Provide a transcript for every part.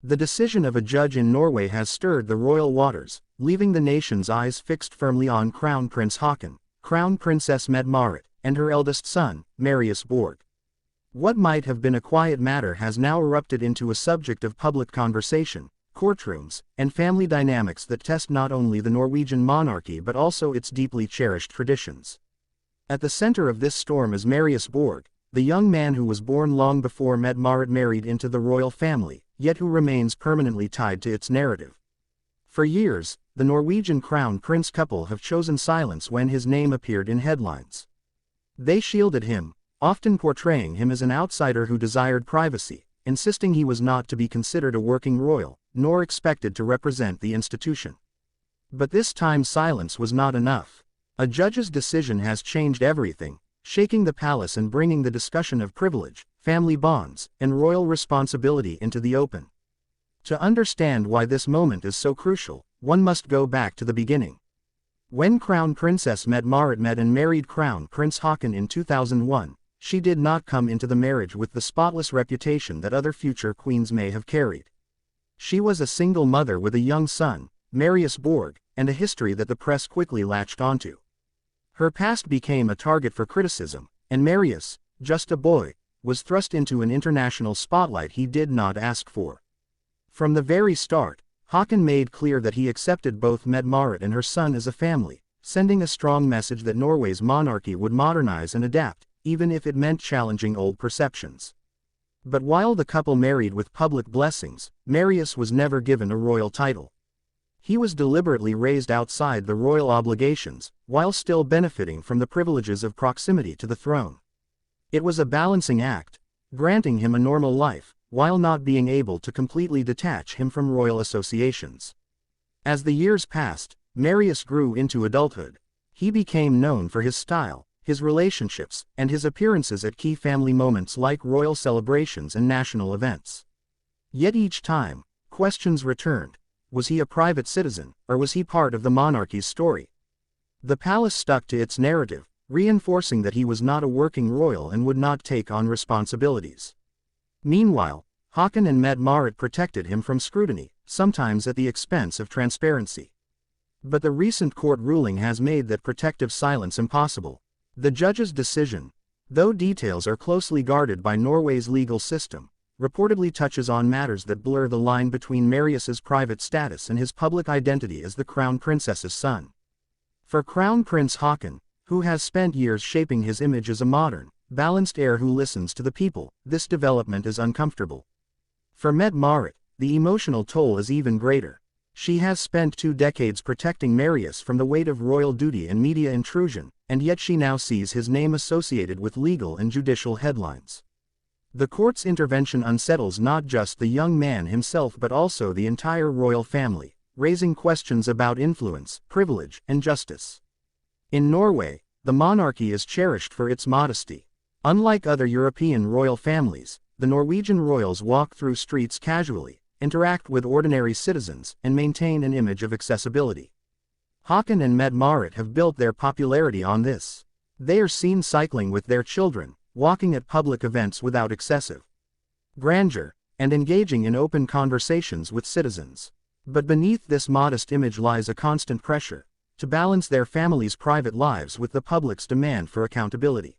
The decision of a judge in Norway has stirred the royal waters, leaving the nation's eyes fixed firmly on Crown Prince Haakon, Crown Princess Mette-Marit, and her eldest son, Marius Borg. What might have been a quiet matter has now erupted into a subject of public conversation, courtrooms, and family dynamics that test not only the Norwegian monarchy but also its deeply cherished traditions. At the center of this storm is Marius Borg, the young man who was born long before Mette-Marit married into the royal family, yet who remains permanently tied to its narrative. For years, the Norwegian crown prince couple have chosen silence when his name appeared in headlines. They shielded him, often portraying him as an outsider who desired privacy, insisting he was not to be considered a working royal, nor expected to represent the institution. But this time silence was not enough. A judge's decision has changed everything, shaking the palace and bringing the discussion of privilege, family bonds, and royal responsibility into the open. To understand why this moment is so crucial, one must go back to the beginning. When Crown Princess Mette-Marit met and married Crown Prince Haakon in 2001, she did not come into the marriage with the spotless reputation that other future queens may have carried. She was a single mother with a young son, Marius Borg, and a history that the press quickly latched onto. Her past became a target for criticism, and Marius, just a boy, was thrust into an international spotlight he did not ask for. From the very start, Haakon made clear that he accepted both Mette-Marit and her son as a family, sending a strong message that Norway's monarchy would modernize and adapt, even if it meant challenging old perceptions. But while the couple married with public blessings, Marius was never given a royal title. He was deliberately raised outside the royal obligations, while still benefiting from the privileges of proximity to the throne. It was a balancing act, granting him a normal life, while not being able to completely detach him from royal associations. As the years passed, Marius grew into adulthood. He became known for his style, his relationships, and his appearances at key family moments like royal celebrations and national events. Yet each time, questions returned. Was he a private citizen, or was he part of the monarchy's story? The palace stuck to its narrative, reinforcing that he was not a working royal and would not take on responsibilities. Meanwhile, Haakon and Mette-Marit protected him from scrutiny, sometimes at the expense of transparency. But the recent court ruling has made that protective silence impossible. The judge's decision, though details are closely guarded by Norway's legal system, reportedly touches on matters that blur the line between Marius's private status and his public identity as the Crown Princess's son. For Crown Prince Haakon, who has spent years shaping his image as a modern, balanced heir who listens to the people, this development is uncomfortable. For Mette-Marit, the emotional toll is even greater. She has spent 2 decades protecting Marius from the weight of royal duty and media intrusion, and yet she now sees his name associated with legal and judicial headlines. The court's intervention unsettles not just the young man himself but also the entire royal family, raising questions about influence, privilege, and justice. In Norway, the monarchy is cherished for its modesty. Unlike other European royal families, the Norwegian royals walk through streets casually, interact with ordinary citizens, and maintain an image of accessibility. Haakon and Mette-Marit have built their popularity on this. They are seen cycling with their children, walking at public events without excessive grandeur, and engaging in open conversations with citizens. But beneath this modest image lies a constant pressure to balance their families' private lives with the public's demand for accountability.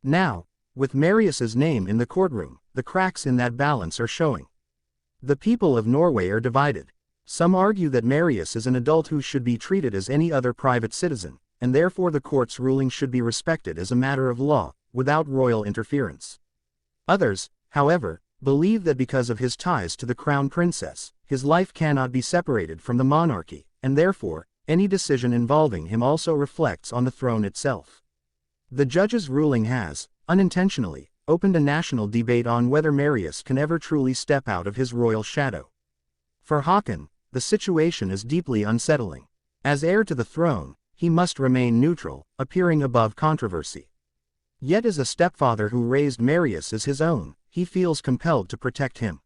Now, with Marius's name in the courtroom, the cracks in that balance are showing. The people of Norway are divided. Some argue that Marius is an adult who should be treated as any other private citizen, and therefore the court's ruling should be respected as a matter of law, without royal interference. Others, however, believe that because of his ties to the crown princess, his life cannot be separated from the monarchy, and therefore, any decision involving him also reflects on the throne itself. The judge's ruling has, unintentionally, opened a national debate on whether Marius can ever truly step out of his royal shadow. For Haakon, the situation is deeply unsettling. As heir to the throne, he must remain neutral, appearing above controversy. Yet as a stepfather who raised Marius as his own, he feels compelled to protect him.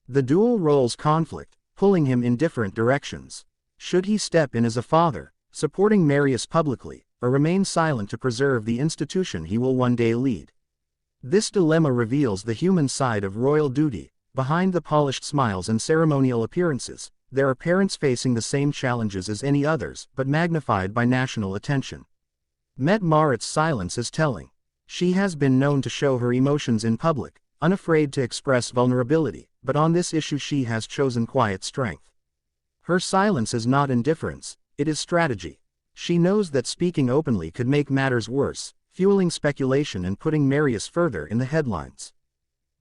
The dual roles conflict, pulling him in different directions. Should he step in as a father, supporting Marius publicly, or remain silent to preserve the institution he will one day lead? This dilemma reveals the human side of royal duty, Behind the polished smiles and ceremonial appearances, there are parents facing the same challenges as any others, but magnified by national attention. Mette-Marit's silence is telling. She has been known to show her emotions in public, unafraid to express vulnerability, but on this issue she has chosen quiet strength. Her silence is not indifference, it is strategy. She knows that speaking openly could make matters worse, fueling speculation and putting Marius further in the headlines.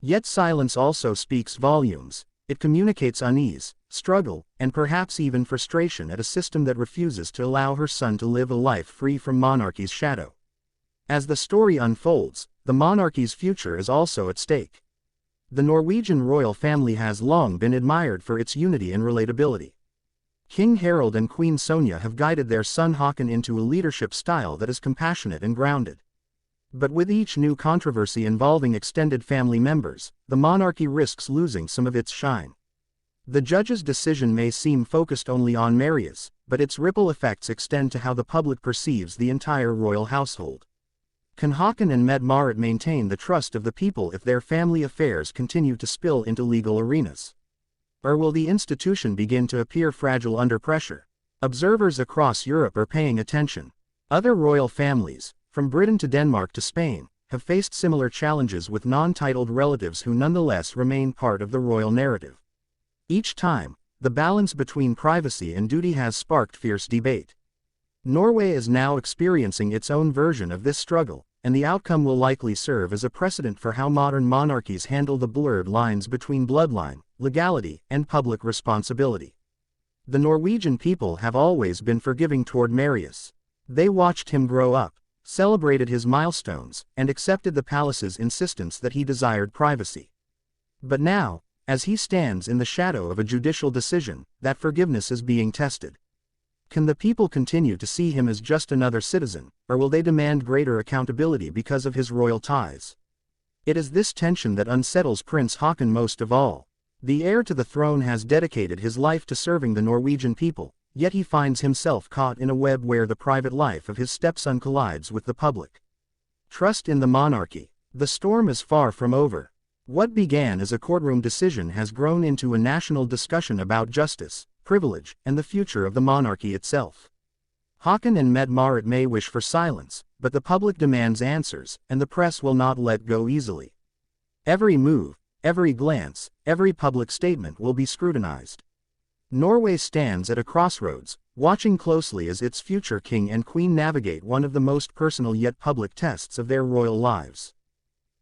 Yet silence also speaks volumes. It communicates unease, struggle, and perhaps even frustration at a system that refuses to allow her son to live a life free from monarchy's shadow. As the story unfolds, the monarchy's future is also at stake. The Norwegian royal family has long been admired for its unity and relatability. King Harald and Queen Sonja have guided their son Haakon into a leadership style that is compassionate and grounded. But with each new controversy involving extended family members, the monarchy risks losing some of its shine. The judge's decision may seem focused only on Marius, but its ripple effects extend to how the public perceives the entire royal household. Can Haakon and Mette-Marit maintain the trust of the people if their family affairs continue to spill into legal arenas? Or will the institution begin to appear fragile under pressure? Observers across Europe are paying attention. Other royal families, from Britain to Denmark to Spain, have faced similar challenges with non-titled relatives who nonetheless remain part of the royal narrative. Each time, the balance between privacy and duty has sparked fierce debate. Norway is now experiencing its own version of this struggle, and the outcome will likely serve as a precedent for how modern monarchies handle the blurred lines between bloodline, legality, and public responsibility. The Norwegian people have always been forgiving toward Marius. They watched him grow up, celebrated his milestones, and accepted the palace's insistence that he desired privacy. But now, as he stands in the shadow of a judicial decision, that forgiveness is being tested. Can the people continue to see him as just another citizen, or will they demand greater accountability because of his royal ties? It is this tension that unsettles Prince Haakon most of all. The heir to the throne has dedicated his life to serving the Norwegian people, yet he finds himself caught in a web where the private life of his stepson collides with the public. Trust in the monarchy. The storm is far from over. What began as a courtroom decision has grown into a national discussion about justice, privilege, and the future of the monarchy itself. Haakon and Mette-Marit may wish for silence, but the public demands answers, and the press will not let go easily. Every move, every glance, every public statement will be scrutinized. Norway stands at a crossroads, watching closely as its future king and queen navigate one of the most personal yet public tests of their royal lives.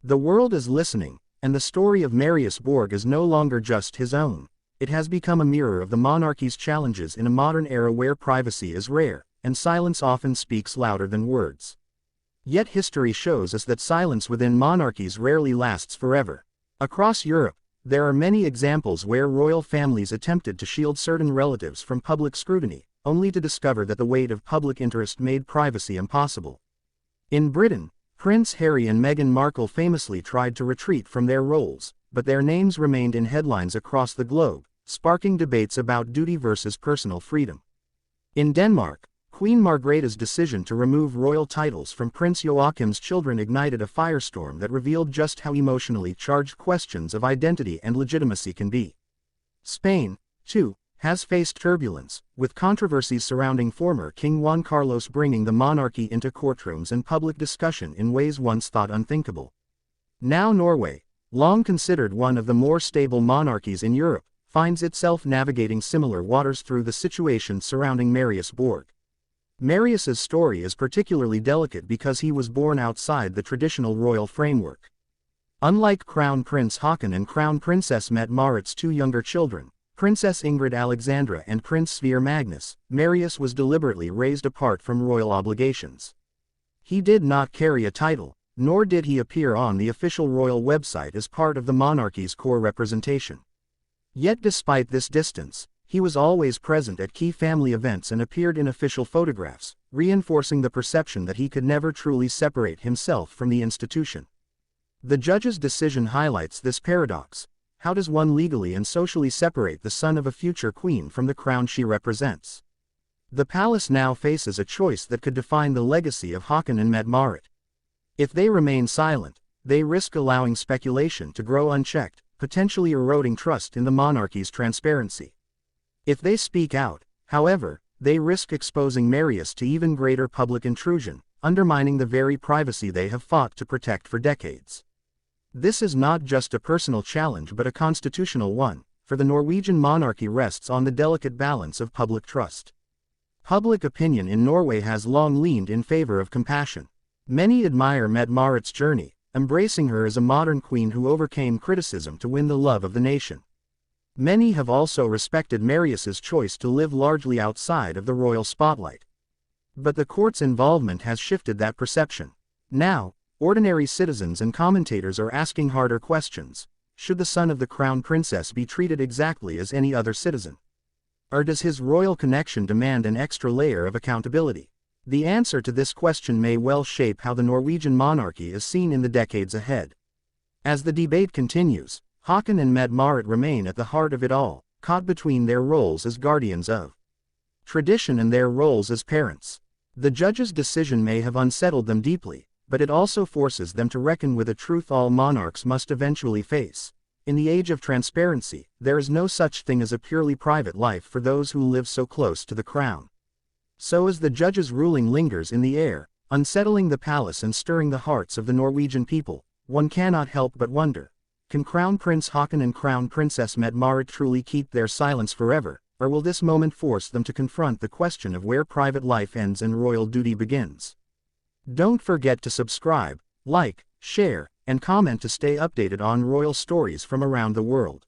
The world is listening, and the story of Marius Borg is no longer just his own. It has become a mirror of the monarchy's challenges in a modern era where privacy is rare, and silence often speaks louder than words. Yet history shows us that silence within monarchies rarely lasts forever. Across Europe, there are many examples where royal families attempted to shield certain relatives from public scrutiny, only to discover that the weight of public interest made privacy impossible. In Britain, Prince Harry and Meghan Markle famously tried to retreat from their roles, but their names remained in headlines across the globe, sparking debates about duty versus personal freedom. In Denmark, Queen Margrethe's decision to remove royal titles from Prince Joachim's children ignited a firestorm that revealed just how emotionally charged questions of identity and legitimacy can be. Spain, too, has faced turbulence, with controversies surrounding former King Juan Carlos bringing the monarchy into courtrooms and public discussion in ways once thought unthinkable. Now Norway, long considered one of the more stable monarchies in Europe, finds itself navigating similar waters through the situation surrounding Marius Borg. Marius's story is particularly delicate because he was born outside the traditional royal framework. Unlike Crown Prince Haakon and Crown Princess Mette-Marit's two younger children, Princess Ingrid Alexandra and Prince Sverre Magnus, Marius was deliberately raised apart from royal obligations. He did not carry a title, nor did he appear on the official royal website as part of the monarchy's core representation. Yet despite this distance, he was always present at key family events and appeared in official photographs, reinforcing the perception that he could never truly separate himself from the institution. The judge's decision highlights this paradox. How does one legally and socially separate the son of a future queen from the crown she represents? The palace now faces a choice that could define the legacy of Haakon and Mette-Marit. If they remain silent, they risk allowing speculation to grow unchecked, potentially eroding trust in the monarchy's transparency. If they speak out, however, they risk exposing Marius to even greater public intrusion, undermining the very privacy they have fought to protect for decades. This is not just a personal challenge but a constitutional one, for the Norwegian monarchy rests on the delicate balance of public trust. Public opinion in Norway has long leaned in favor of compassion. Many admire Mette-Marit's journey, embracing her as a modern queen who overcame criticism to win the love of the nation. Many have also respected Marius's choice to live largely outside of the royal spotlight. But the court's involvement has shifted that perception. Now, ordinary citizens and commentators are asking harder questions. Should the son of the crown princess be treated exactly as any other citizen? Or does his royal connection demand an extra layer of accountability? The answer to this question may well shape how the Norwegian monarchy is seen in the decades ahead. As the debate continues, Haakon and Mette-Marit remain at the heart of it all, caught between their roles as guardians of tradition and their roles as parents. The judge's decision may have unsettled them deeply, but it also forces them to reckon with a truth all monarchs must eventually face. In the age of transparency, there is no such thing as a purely private life for those who live so close to the crown. So as the judge's ruling lingers in the air, unsettling the palace and stirring the hearts of the Norwegian people, one cannot help but wonder, can Crown Prince Haakon and Crown Princess Mette-Marit truly keep their silence forever, or will this moment force them to confront the question of where private life ends and royal duty begins? Don't forget to subscribe, like, share, and comment to stay updated on royal stories from around the world.